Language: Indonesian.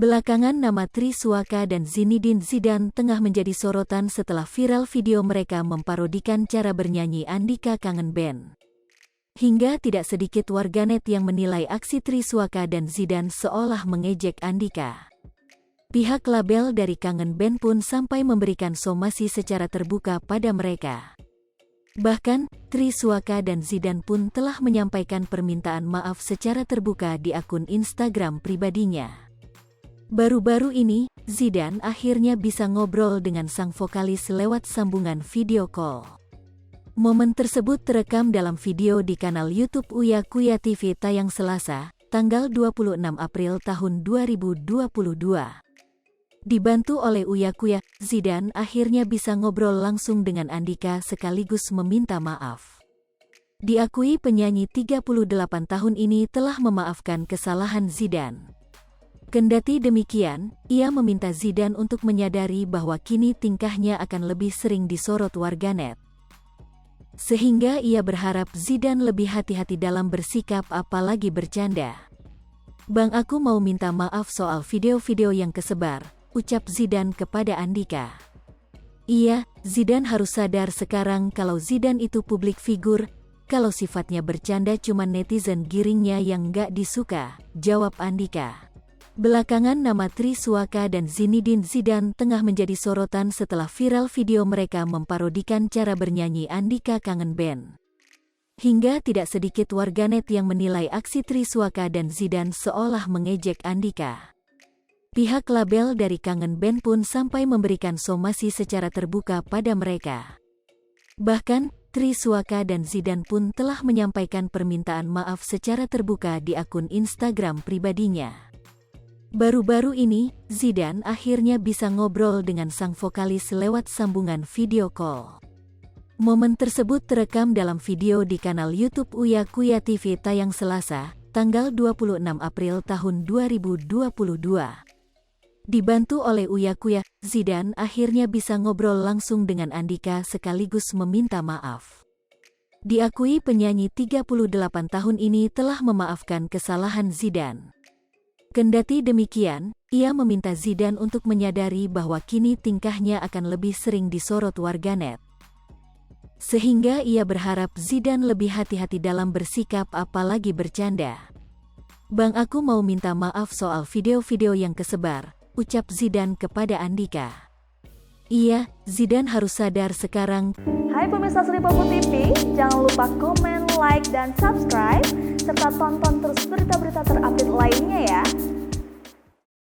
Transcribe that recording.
Belakangan nama Triswaka dan Zinedine Zidane tengah menjadi sorotan setelah viral video mereka memparodikan cara bernyanyi Andika Kangen Band. Hingga tidak sedikit warganet yang menilai aksi Triswaka dan Zidane seolah mengejek Andika. Pihak label dari Kangen Band pun sampai memberikan somasi secara terbuka pada mereka. Bahkan, Triswaka dan Zidane pun telah menyampaikan permintaan maaf secara terbuka di akun Instagram pribadinya. Baru-baru ini, Zidane akhirnya bisa ngobrol dengan sang vokalis lewat sambungan video call. Momen tersebut terekam dalam video di kanal YouTube Uya Kuya TV tayang Selasa, tanggal 26 April tahun 2022. Dibantu oleh Uya Kuya, Zidane akhirnya bisa ngobrol langsung dengan Andika sekaligus meminta maaf. Diakui penyanyi 38 tahun ini telah memaafkan kesalahan Zidane. Kendati demikian, ia meminta Zidane untuk menyadari bahwa kini tingkahnya akan lebih sering disorot warganet. Sehingga ia berharap Zidane lebih hati-hati dalam bersikap apalagi bercanda. "Bang, aku mau minta maaf soal video-video yang kesebar," ucap Zidane kepada Andika. "Iya, Zidane harus sadar sekarang kalau Zidane itu publik figur, kalau sifatnya bercanda cuma netizen giringnya yang nggak disuka," jawab Andika. Belakangan nama Triswaka dan Zinedine Zidane tengah menjadi sorotan setelah viral video mereka memparodikan cara bernyanyi Andika Kangen Band. Hingga tidak sedikit warganet yang menilai aksi Triswaka dan Zidane seolah mengejek Andika. Pihak label dari Kangen Band pun sampai memberikan somasi secara terbuka pada mereka. Bahkan, Triswaka dan Zidane pun telah menyampaikan permintaan maaf secara terbuka di akun Instagram pribadinya. Baru-baru ini, Zidane akhirnya bisa ngobrol dengan sang vokalis lewat sambungan video call. Momen tersebut terekam dalam video di kanal YouTube Uya Kuya TV tayang Selasa, tanggal 26 April tahun 2022. Dibantu oleh Uya Kuya, Zidane akhirnya bisa ngobrol langsung dengan Andika sekaligus meminta maaf. Diakui penyanyi 38 tahun ini telah memaafkan kesalahan Zidane. Kendati demikian, ia meminta Zidane untuk menyadari bahwa kini tingkahnya akan lebih sering disorot warganet. Sehingga ia berharap Zidane lebih hati-hati dalam bersikap apalagi bercanda. "Bang, aku mau minta maaf soal video-video yang kesebar," ucap Zidane kepada Andika. "Iya, Zidane harus sadar sekarang." Hai pemirsa Sripopo TV, jangan lupa komen, like, dan subscribe, serta tonton terus berita-berita terupdate lainnya